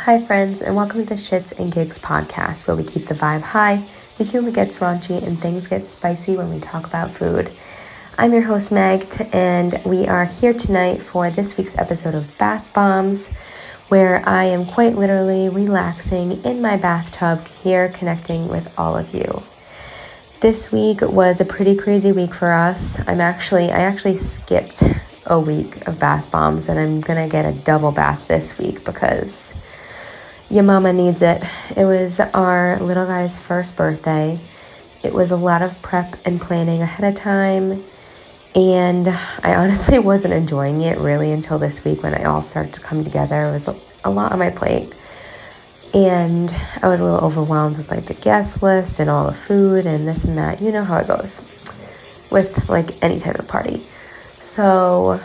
Hi friends, and welcome to the Shits and Gigs podcast, where we keep the vibe high, the humor gets raunchy, and things get spicy when we talk about food. I'm your host Meg, and we are here tonight for this week's episode of Bath Bombz, where I am quite literally relaxing in my bathtub here, connecting with all of you. This week was a pretty crazy week for us. I actually skipped a week of Bath Bombz, and I'm gonna get a double bath this week because your mama needs it. It was our little guy's first birthday. It was a lot of prep and planning ahead of time, and I honestly wasn't enjoying it really until this week when it all started to come together. It was a lot on my plate, and I was a little overwhelmed with like the guest list and all the food and this and that. You know how it goes with like any type of party. So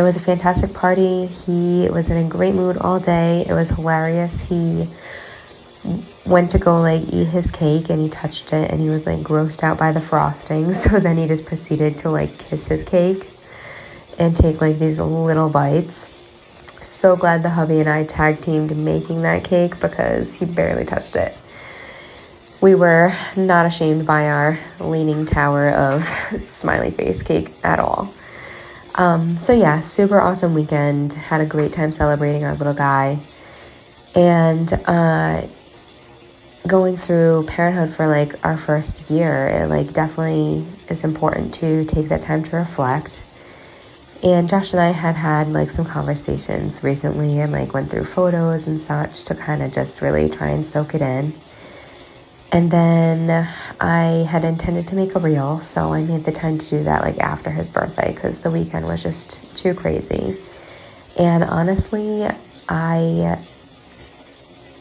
it was a fantastic party. He was in a great mood all day. It was hilarious. He went to go like eat his cake and he touched it and he was like grossed out by the frosting. So then he just proceeded to like kiss his cake and take like these little bites. So glad the hubby and I tag teamed making that cake because he barely touched it. We were not ashamed by our leaning tower of smiley face cake at all. Super awesome weekend. Had a great time celebrating our little guy. And going through parenthood for like our first year, it like definitely is important to take that time to reflect. And Josh and I had like some conversations recently and like went through photos and such to kind of just really try and soak it in. And then I had intended to make a reel, so I made the time to do that like after his birthday because the weekend was just too crazy. And honestly, I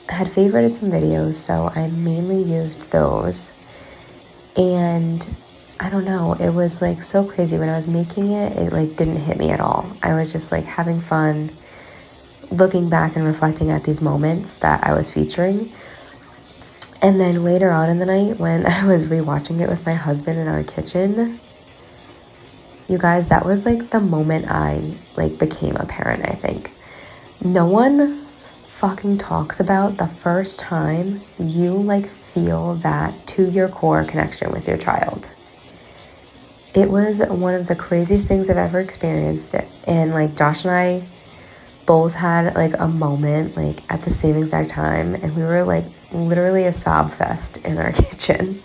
had favorited some videos, so I mainly used those. And I don't know, it was like so crazy when I was making it, it like didn't hit me at all. I was just like having fun, looking back and reflecting at these moments that I was featuring. And then later on in the night when I was rewatching it with my husband in our kitchen, you guys, that was like the moment I like became a parent, I think. No one fucking talks about the first time you like feel that to your core connection with your child. It was one of the craziest things I've ever experienced. And like Josh and I both had like a moment like at the same exact time, and we were like literally a sob fest in our kitchen.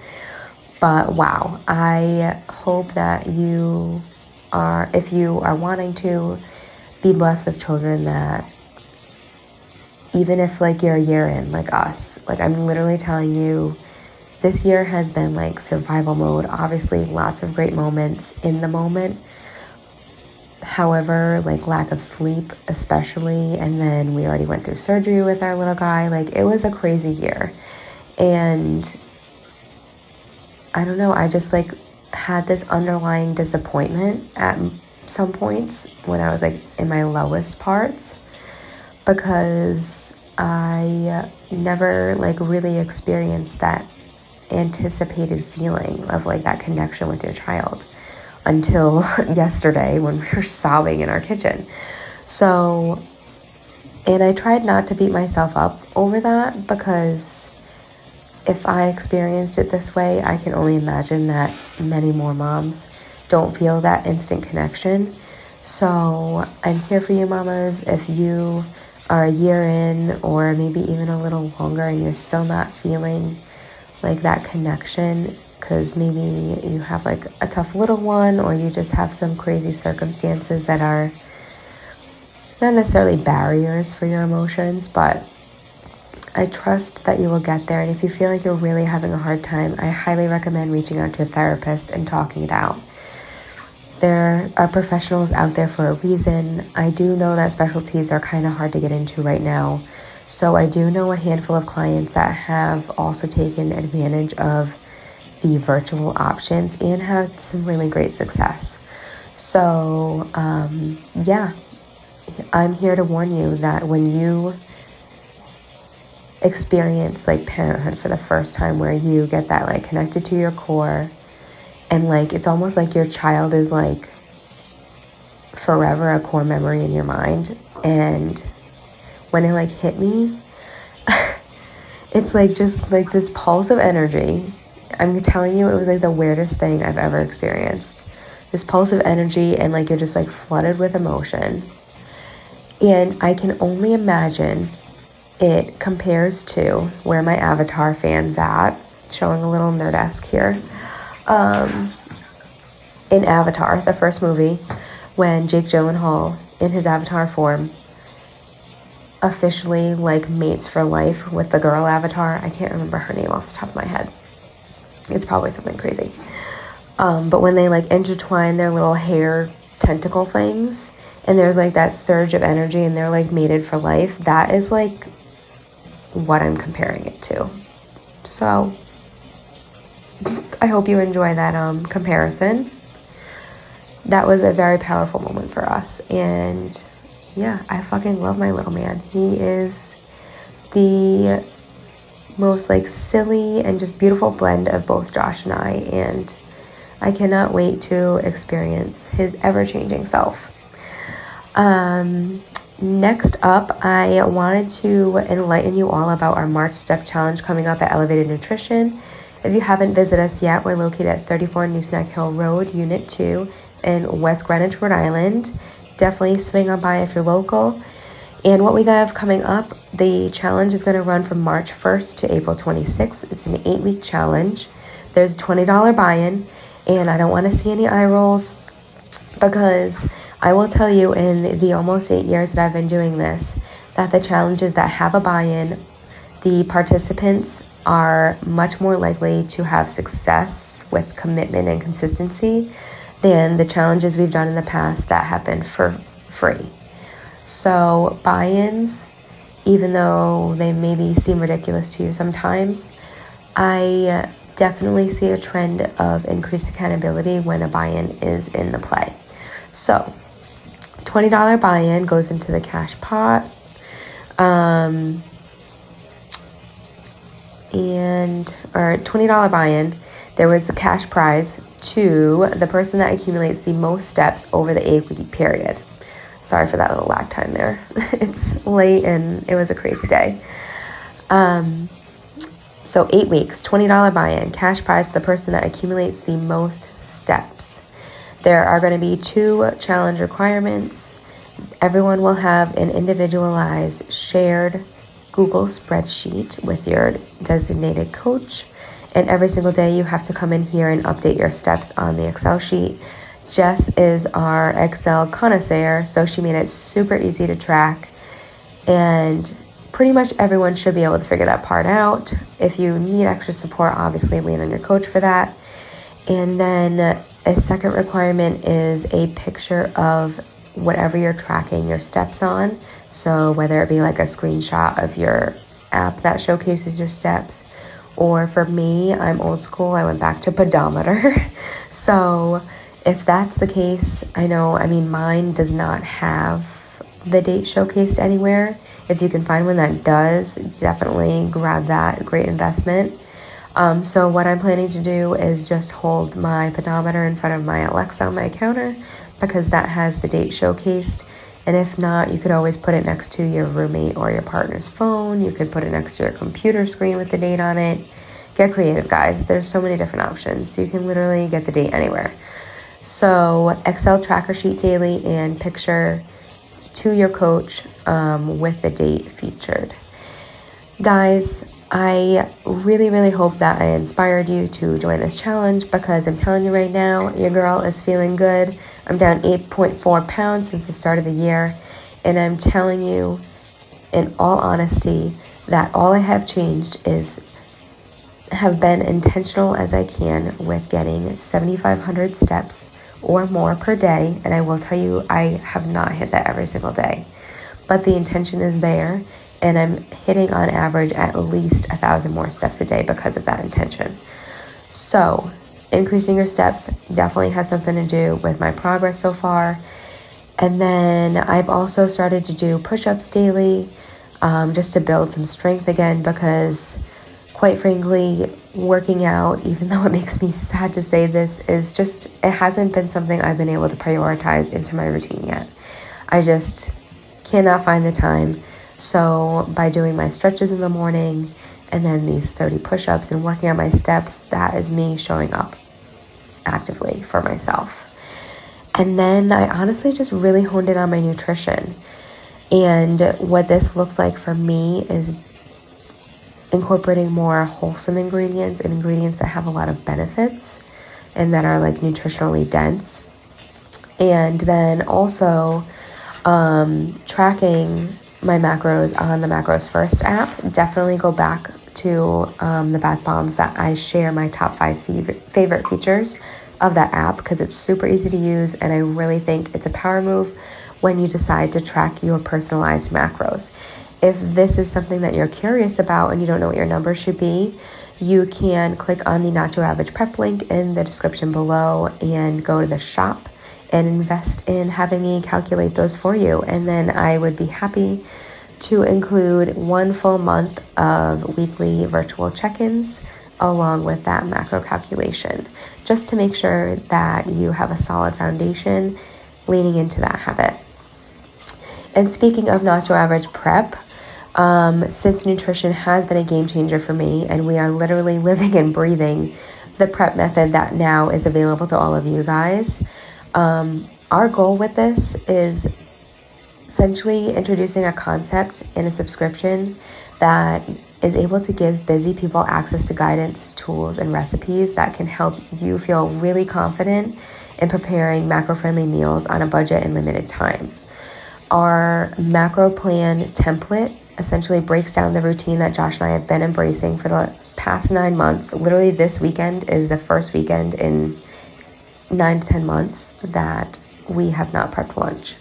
But wow, I hope that if you are wanting to be blessed with children, that even if like you're a year in like us, like I'm literally telling you, this year has been like survival mode. Obviously lots of great moments in the moment. However, like lack of sleep especially, and then we already went through surgery with our little guy. Like it was a crazy year. And I don't know, I just like had this underlying disappointment at some points when I was like in my lowest parts, because I never like really experienced that anticipated feeling of like that connection with your child until yesterday when we were sobbing in our kitchen. So, and I tried not to beat myself up over that, because if I experienced it this way, I can only imagine that many more moms don't feel that instant connection. So I'm here for you mamas. If you are a year in or maybe even a little longer and you're still not feeling like that connection, because maybe you have like a tough little one, or you just have some crazy circumstances that are not necessarily barriers for your emotions, but I trust that you will get there. And if you feel like you're really having a hard time, I highly recommend reaching out to a therapist and talking it out. There are professionals out there for a reason. I do know that specialties are kind of hard to get into right now. So I do know a handful of clients that have also taken advantage of the virtual options and had some really great success. So, I'm here to warn you that when you experience like parenthood for the first time, where you get that like connected to your core, and like it's almost like your child is like forever a core memory in your mind, and when it like hit me, it's like just like this pulse of energy. I'm telling you, it was like the weirdest thing I've ever experienced. This pulse of energy, and like you're just like flooded with emotion. And I can only imagine it compares to where my Avatar fan's at, showing a little nerd-esque here. In Avatar, the first movie, when Jake Gyllenhaal, in his Avatar form, officially like mates for life with the girl Avatar. I can't remember her name off the top of my head. It's probably something crazy. But when they like intertwine their little hair tentacle things, and there's like that surge of energy, and they're like mated for life, that is like what I'm comparing it to. So I hope you enjoy that comparison. That was a very powerful moment for us. And yeah, I fucking love my little man. He is the most like silly and just beautiful blend of both Josh and I, and I cannot wait to experience his ever-changing self. Next up, I wanted to enlighten you all about our March Step Challenge coming up at Elevated Nutrition. If you haven't visited us yet, we're located at 34 Nooseneck Hill Road, Unit 2 in West Greenwich, Rhode Island. Definitely swing on by if you're local. And what we have coming up, the challenge is going to run from March 1st to April 26th. It's an 8-week challenge. There's a $20 buy-in, and I don't want to see any eye rolls, because I will tell you, in the almost 8 years that I've been doing this, that the challenges that have a buy-in, the participants are much more likely to have success with commitment and consistency than the challenges we've done in the past that have been for free. So buy-ins, even though they maybe seem ridiculous to you sometimes, I definitely see a trend of increased accountability when a buy-in is in the play. So $20 buy-in goes into the cash pot. Or $20 buy-in, there was a cash prize to the person that accumulates the most steps over the 8-week period. Sorry for that little lag time there. It's late and it was a crazy day. So 8 weeks, $20 buy-in, cash prize to the person that accumulates the most steps. There are going to be 2 challenge requirements. Everyone will have an individualized shared Google spreadsheet with your designated coach. And every single day you have to come in here and update your steps on the Excel sheet. Jess is our Excel connoisseur, so she made it super easy to track. And pretty much everyone should be able to figure that part out. If you need extra support, obviously lean on your coach for that. And then a second requirement is a picture of whatever you're tracking your steps on. So whether it be like a screenshot of your app that showcases your steps, or for me, I'm old school, I went back to pedometer. So if that's the case, mine does not have the date showcased anywhere. If you can find one that does, definitely grab that. Great investment. So what I'm planning to do is just hold my pedometer in front of my Alexa on my counter, because that has the date showcased. And if not, you could always put it next to your roommate or your partner's phone. You could put it next to your computer screen with the date on it. Get creative, guys. There's so many different options. You can literally get the date anywhere. So Excel tracker sheet daily and picture to your coach with the date featured. Guys, I really, really hope that I inspired you to join this challenge, because I'm telling you right now, your girl is feeling good. I'm down 8.4 pounds since the start of the year. And I'm telling you, in all honesty, that all I have changed have been intentional as I can with getting 7,500 steps or more per day. And I will tell you, I have not hit that every single day. But the intention is there. And I'm hitting on average at least 1,000 more steps a day because of that intention. So increasing your steps definitely has something to do with my progress so far. And then I've also started to do push-ups daily, just to build some strength again, because quite frankly, working out, even though it makes me sad to say this, it hasn't been something I've been able to prioritize into my routine yet. I just cannot find the time. So by doing my stretches in the morning and then these 30 push-ups and working on my steps, that is me showing up actively for myself. And then I honestly just really honed in on my nutrition. And what this looks like for me is incorporating more wholesome ingredients and ingredients that have a lot of benefits and that are like nutritionally dense. And then also tracking my macros on the Macros First app. Definitely go back to the bath bombs that I share my top 5 favorite features of that app, because it's super easy to use, and I really think it's a power move when you decide to track your personalized macros. If this is something that you're curious about and you don't know what your numbers should be, you can click on the Not Your Average Prep link in the description below and go to the shop and invest in having me calculate those for you. And then I would be happy to include 1 full month of weekly virtual check-ins along with that macro calculation, just to make sure that you have a solid foundation leaning into that habit. And speaking of Not Your Average Prep, since nutrition has been a game changer for me, and we are literally living and breathing the prep method that now is available to all of you guys, our goal with this is essentially introducing a concept in a subscription that is able to give busy people access to guidance, tools, and recipes that can help you feel really confident in preparing macro-friendly meals on a budget and limited time. Our macro plan template essentially breaks down the routine that Josh and I have been embracing for the past 9 months. Literally this weekend is the first weekend in 9 to 10 months that we have not prepped lunch.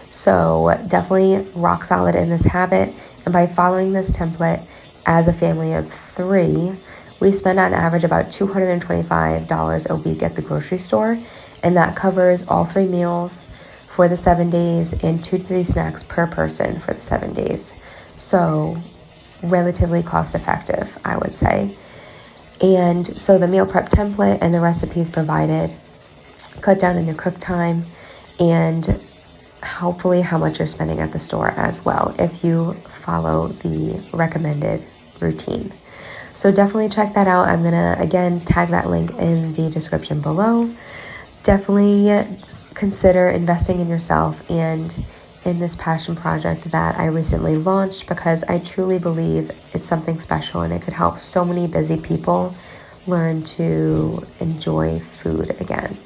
So definitely rock solid in this habit. And by following this template as a family of 3, we spend on average about $225 a week at the grocery store. And that covers all 3 meals for the 7 days and 2 to 3 snacks per person for the 7 days. So relatively cost effective, I would say. And so the meal prep template and the recipes provided cut down on your cook time and hopefully how much you're spending at the store as well if you follow the recommended routine. So definitely check that out. I'm gonna again tag that link in the description below. Definitely consider investing in yourself and in this passion project that I recently launched, because I truly believe it's something special and it could help so many busy people learn to enjoy food again.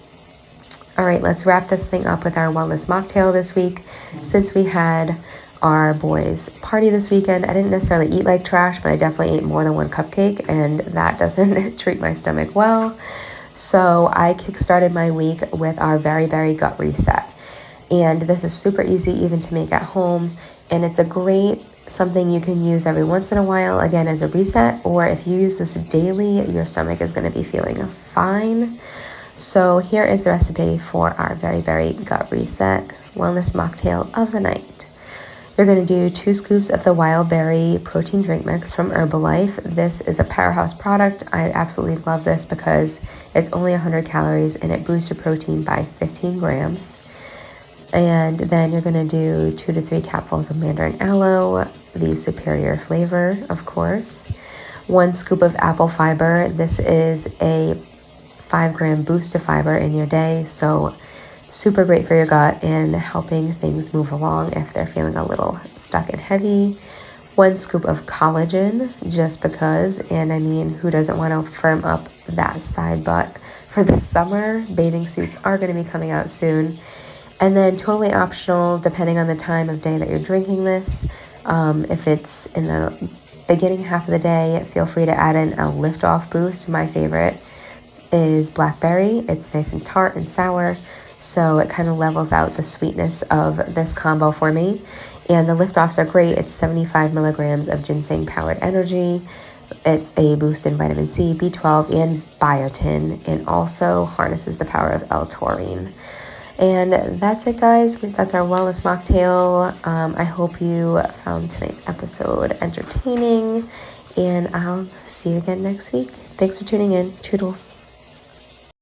All right, let's wrap this thing up with our wellness mocktail this week. Since we had our boys' party this weekend, I didn't necessarily eat like trash, but I definitely ate more than 1 cupcake, and that doesn't treat my stomach well. So I kickstarted my week with our Very Berry Gut Reset. And this is super easy even to make at home, and it's a great something you can use every once in a while, again, as a reset, or if you use this daily, your stomach is going to be feeling fine. So here is the recipe for our Very Berry Gut Reset Wellness Mocktail of the night. You're going to do 2 scoops of the Wild Berry Protein Drink Mix from Herbalife. This is a powerhouse product. I absolutely love this because it's only 100 calories and it boosts your protein by 15 grams. And then you're going to do 2 to 3 capfuls of mandarin aloe, the superior flavor, of course. 1 scoop of apple fiber. This is a 5-gram boost of fiber in your day, so super great for your gut and helping things move along if they're feeling a little stuck and heavy. 1 scoop of collagen, just because, and I mean, who doesn't want to firm up that side butt for the summer? Bathing suits are going to be coming out soon. And then totally optional, depending on the time of day that you're drinking this. If it's in the beginning half of the day, feel free to add in a lift-off boost. My favorite is blackberry. It's nice and tart and sour, so it kind of levels out the sweetness of this combo for me. And the lift-offs are great. It's 75 milligrams of ginseng-powered energy. It's a boost in vitamin C, B12, and biotin, and also harnesses the power of L-taurine. And that's it, guys. That's our wellness mocktail. I hope you found tonight's episode entertaining, and I'll see you again next week. Thanks for tuning in. Toodles.